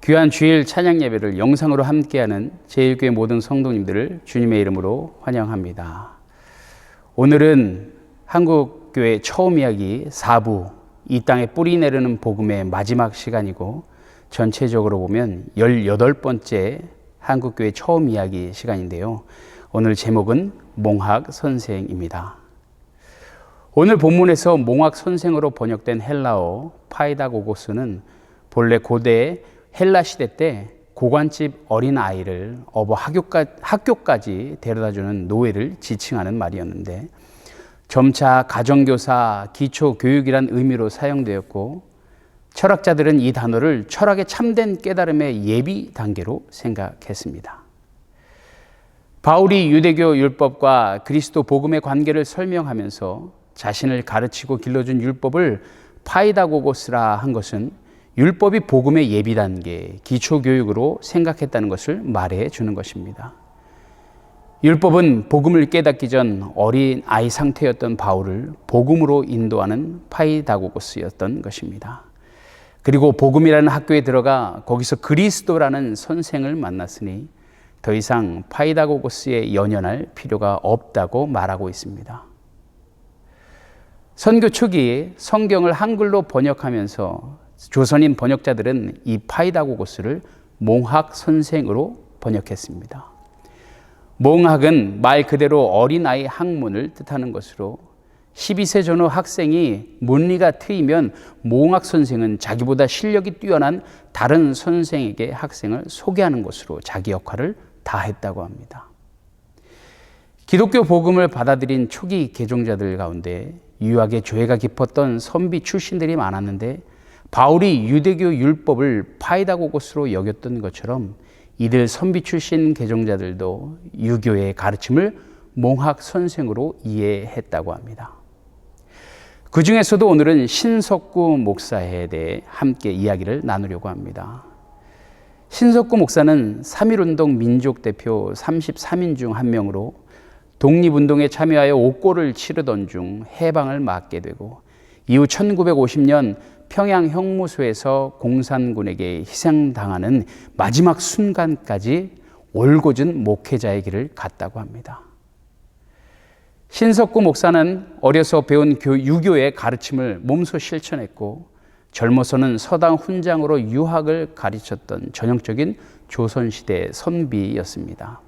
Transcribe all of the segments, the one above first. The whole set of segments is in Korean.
귀한 주일 찬양 예배를 영상으로 함께하는 제1교회 모든 성도님들을 주님의 이름으로 환영합니다. 오늘은 한국교회 처음 이야기 4부, 이 땅에 뿌리 내리는 복음의 마지막 시간이고 전체적으로 보면 18번째 한국교회 처음 이야기 시간인데요. 오늘 제목은 몽학 선생입니다. 오늘 본문에서 몽학 선생으로 번역된 헬라어 파이다고고스는 본래 고대 헬라 시대 때 고관집 어린 아이를 업어 학교까지 데려다주는 노예를 지칭하는 말이었는데 점차 가정교사, 기초교육이란 의미로 사용되었고 철학자들은 이 단어를 철학의 참된 깨달음의 예비 단계로 생각했습니다. 바울이 유대교 율법과 그리스도 복음의 관계를 설명하면서 자신을 가르치고 길러준 율법을 파이다고고스라 한 것은 율법이 복음의 예비 단계, 기초교육으로 생각했다는 것을 말해 주는 것입니다. 율법은 복음을 깨닫기 전 어린 아이 상태였던 바울을 복음으로 인도하는 파이다고고스였던 것입니다. 그리고 복음이라는 학교에 들어가 거기서 그리스도라는 선생을 만났으니 더 이상 파이다고고스에 연연할 필요가 없다고 말하고 있습니다. 선교 초기 성경을 한글로 번역하면서 조선인 번역자들은 이 파이다고고스를 몽학 선생으로 번역했습니다. 몽학은 말 그대로 어린아이 학문을 뜻하는 것으로 12세 전후 학생이 문리가 트이면 몽학 선생은 자기보다 실력이 뛰어난 다른 선생에게 학생을 소개하는 것으로 자기 역할을 다했다고 합니다. 기독교 복음을 받아들인 초기 개종자들 가운데 유학에 조예가 깊었던 선비 출신들이 많았는데 바울이 유대교 율법을 파이다고고스로 여겼던 것처럼 이들 선비 출신 개종자들도 유교의 가르침을 몽학 선생으로 이해했다고 합니다. 그 중에서도 오늘은 신석구 목사에 대해 함께 이야기를 나누려고 합니다. 신석구 목사는 3.1운동 민족 대표 33인 중 한 명으로 독립운동에 참여하여 옥고를 치르던 중 해방을 맞게 되고 이후 1950년 평양 형무소에서 공산군에게 희생당하는 마지막 순간까지 올곧은 목회자의 길을 갔다고 합니다. 신석구 목사는 어려서 배운 유교의 가르침을 몸소 실천했고 젊어서는 서당 훈장으로 유학을 가르쳤던 전형적인 조선시대 선비였습니다.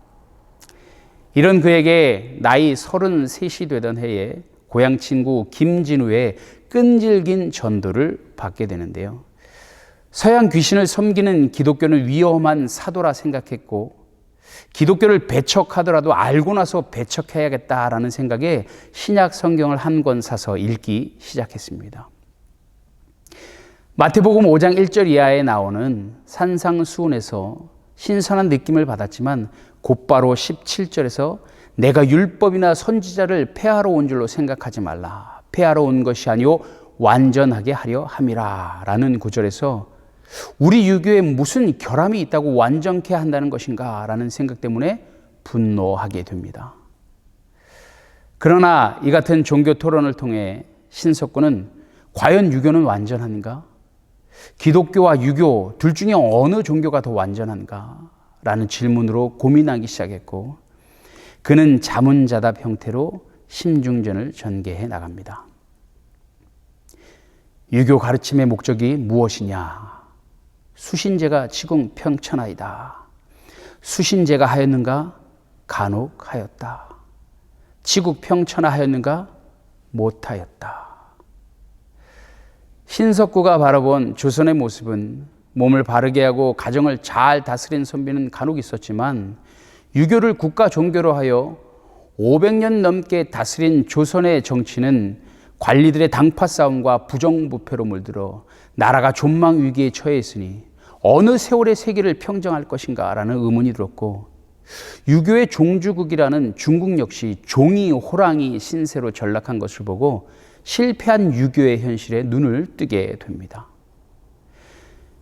이런 그에게 나이 33이 되던 해에 고향 친구 김진우의 끈질긴 전도를 받게 되는데요. 서양 귀신을 섬기는 기독교는 위험한 사도라 생각했고 기독교를 배척하더라도 알고 나서 배척해야겠다라는 생각에 신약 성경을 한 권 사서 읽기 시작했습니다. 마태복음 5장 1절 이하에 나오는 산상수훈에서 신선한 느낌을 받았지만 곧바로 17절에서 내가 율법이나 선지자를 폐하러 온 줄로 생각하지 말라. 폐하러 온 것이 아니오 완전하게 하려 함이라 라는 구절에서 우리 유교에 무슨 결함이 있다고 완전케 한다는 것인가 라는 생각 때문에 분노하게 됩니다. 그러나 이 같은 종교 토론을 통해 신석구는 과연 유교는 완전한가? 기독교와 유교 둘 중에 어느 종교가 더 완전한가? 라는 질문으로 고민하기 시작했고 그는 자문자답 형태로 심중전을 전개해 나갑니다. 유교 가르침의 목적이 무엇이냐? 수신제가 지금 평천하이다. 수신제가 하였는가? 간혹 하였다. 지국 평천하 하였는가? 못하였다. 신석구가 바라본 조선의 모습은 몸을 바르게 하고 가정을 잘 다스린 선비는 간혹 있었지만 유교를 국가 종교로 하여 500년 넘게 다스린 조선의 정치는 관리들의 당파 싸움과 부정부패로 물들어 나라가 존망 위기에 처해 있으니 어느 세월의 세계를 평정할 것인가 라는 의문이 들었고 유교의 종주국이라는 중국 역시 종이 호랑이 신세로 전락한 것을 보고 실패한 유교의 현실에 눈을 뜨게 됩니다.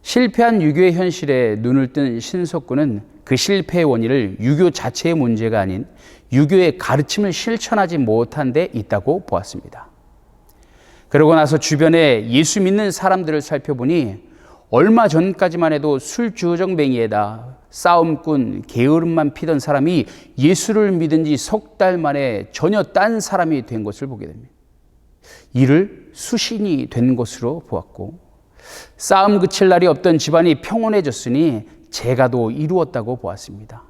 실패한 유교의 현실에 눈을 뜬 신석구는 그 실패의 원인을 유교 자체의 문제가 아닌 유교의 가르침을 실천하지 못한 데 있다고 보았습니다. 그러고 나서 주변에 예수 믿는 사람들을 살펴보니 얼마 전까지만 해도 술주정뱅이에다 싸움꾼, 게으름만 피던 사람이 예수를 믿은 지 석 달 만에 전혀 딴 사람이 된 것을 보게 됩니다. 이를 수신이 된 것으로 보았고, 싸움 그칠 날이 없던 집안이 평온해졌으니 재가도 이루었다고 보았습니다.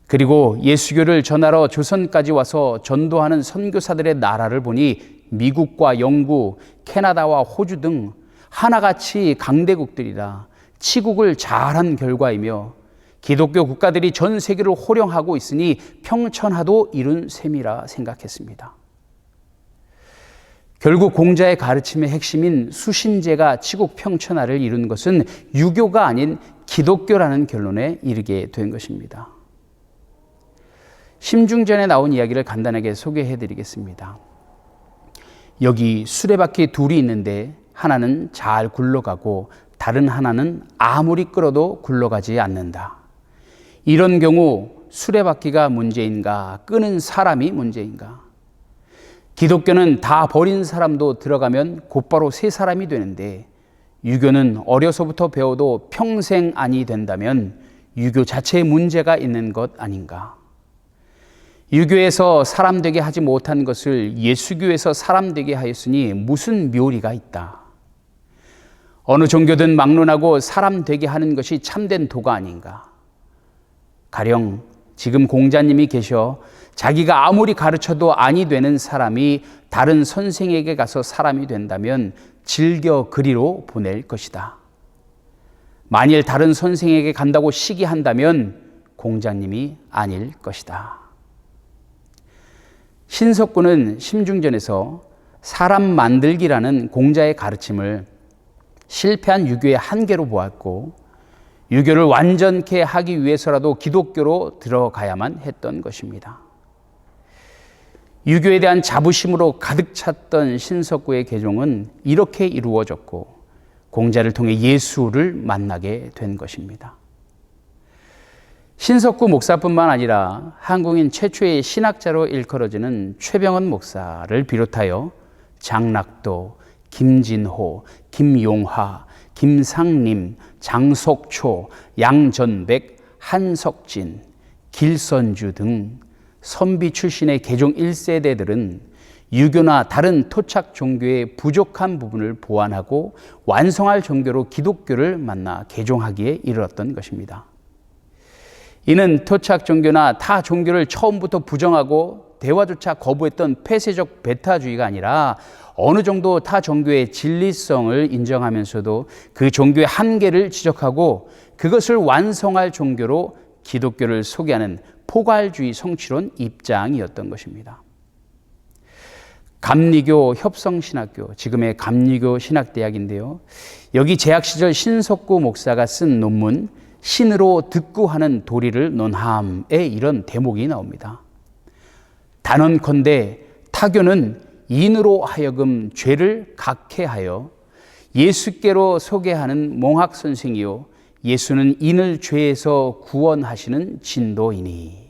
그리고 예수교를 전하러 조선까지 와서 전도하는 선교사들의 나라를 보니 미국과 영국, 캐나다와 호주 등 하나같이 강대국들이라 치국을 잘한 결과이며 기독교 국가들이 전 세계를 호령하고 있으니 평천하도 이룬 셈이라 생각했습니다. 결국 공자의 가르침의 핵심인 수신제가 치국 평천하를 이룬 것은 유교가 아닌 기독교라는 결론에 이르게 된 것입니다. 심중전에 나온 이야기를 간단하게 소개해 드리겠습니다. 여기 수레바퀴 둘이 있는데 하나는 잘 굴러가고 다른 하나는 아무리 끌어도 굴러가지 않는다. 이런 경우 수레바퀴가 문제인가, 끄는 사람이 문제인가? 기독교는 다 버린 사람도 들어가면 곧바로 새 사람이 되는데, 유교는 어려서부터 배워도 평생 아니 된다면 유교 자체에 문제가 있는 것 아닌가? 유교에서 사람 되게 하지 못한 것을 예수교에서 사람 되게 하였으니 무슨 묘리가 있다. 어느 종교든 막론하고 사람 되게 하는 것이 참된 도가 아닌가. 가령 지금 공자님이 계셔 자기가 아무리 가르쳐도 아니 되는 사람이 다른 선생에게 가서 사람이 된다면 즐겨 그리로 보낼 것이다. 만일 다른 선생에게 간다고 시기한다면 공자님이 아닐 것이다. 신석구는 심중전에서 사람 만들기라는 공자의 가르침을 실패한 유교의 한계로 보았고, 유교를 완전케 하기 위해서라도 기독교로 들어가야만 했던 것입니다. 유교에 대한 자부심으로 가득 찼던 신석구의 개종은 이렇게 이루어졌고, 공자를 통해 예수를 만나게 된 것입니다. 신석구 목사뿐만 아니라 한국인 최초의 신학자로 일컬어지는 최병헌 목사를 비롯하여 장락도, 김진호, 김용화, 김상림, 장석초, 양전백, 한석진, 길선주 등 선비 출신의 개종 1세대들은 유교나 다른 토착 종교의 부족한 부분을 보완하고 완성할 종교로 기독교를 만나 개종하기에 이르렀던 것입니다. 이는 토착 종교나 타 종교를 처음부터 부정하고 대화조차 거부했던 폐쇄적 배타주의가 아니라 어느 정도 타 종교의 진리성을 인정하면서도 그 종교의 한계를 지적하고 그것을 완성할 종교로 기독교를 소개하는 포괄주의 성취론 입장이었던 것입니다. 감리교 협성신학교, 지금의 감리교 신학대학인데요. 여기 재학 시절 신석구 목사가 쓴 논문 신으로 득구하는 도리를 논함에 이런 대목이 나옵니다. 단언컨대 타교는 인으로 하여금 죄를 각해하여 예수께로 소개하는 몽학 선생이요 예수는 인을 죄에서 구원하시는 진도이니.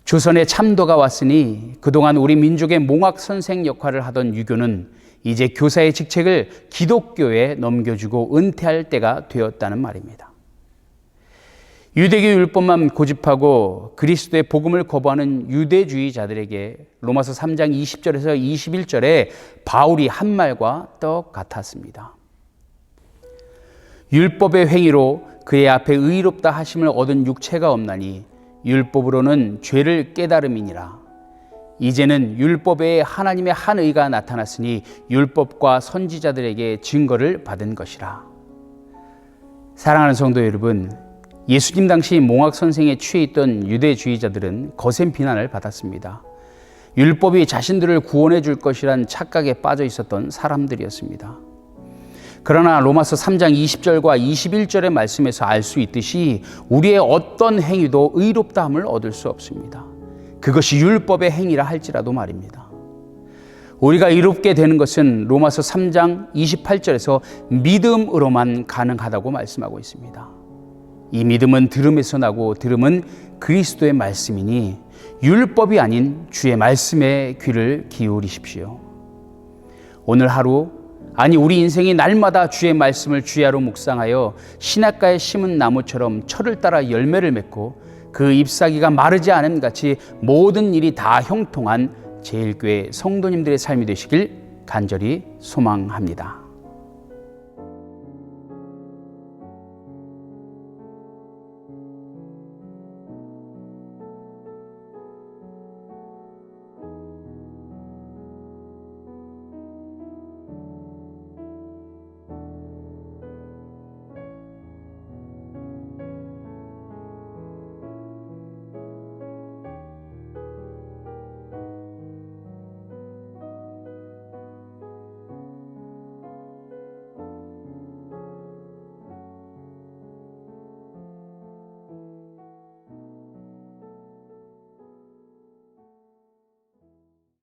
조선에 참도가 왔으니 그동안 우리 민족의 몽학 선생 역할을 하던 유교는 이제 교사의 직책을 기독교에 넘겨주고 은퇴할 때가 되었다는 말입니다. 유대교 율법만 고집하고 그리스도의 복음을 거부하는 유대주의자들에게 로마서 3장 20절에서 21절에 바울이 한 말과 똑같았습니다. 율법의 행위로 그의 앞에 의롭다 하심을 얻은 육체가 없나니 율법으로는 죄를 깨달음이니라. 이제는 율법에 하나님의 한 의가 나타났으니 율법과 선지자들에게 증거를 받은 것이라. 사랑하는 성도 여러분, 예수님 당시 몽학 선생에 취해 있던 유대주의자들은 거센 비난을 받았습니다. 율법이 자신들을 구원해 줄 것이란 착각에 빠져 있었던 사람들이었습니다. 그러나 로마서 3장 20절과 21절의 말씀에서 알 수 있듯이 우리의 어떤 행위도 의롭다함을 얻을 수 없습니다. 그것이 율법의 행위라 할지라도 말입니다. 우리가 의롭게 되는 것은 로마서 3장 28절에서 믿음으로만 가능하다고 말씀하고 있습니다. 이 믿음은 들음에서 나고 들음은 그리스도의 말씀이니 율법이 아닌 주의 말씀에 귀를 기울이십시오. 오늘 하루 아니 우리 인생이 날마다 주의 말씀을 주야로 묵상하여 신학가에 심은 나무처럼 철을 따라 열매를 맺고 그 잎사귀가 마르지 않음 같이 모든 일이 다 형통한 제일교회 성도님들의 삶이 되시길 간절히 소망합니다.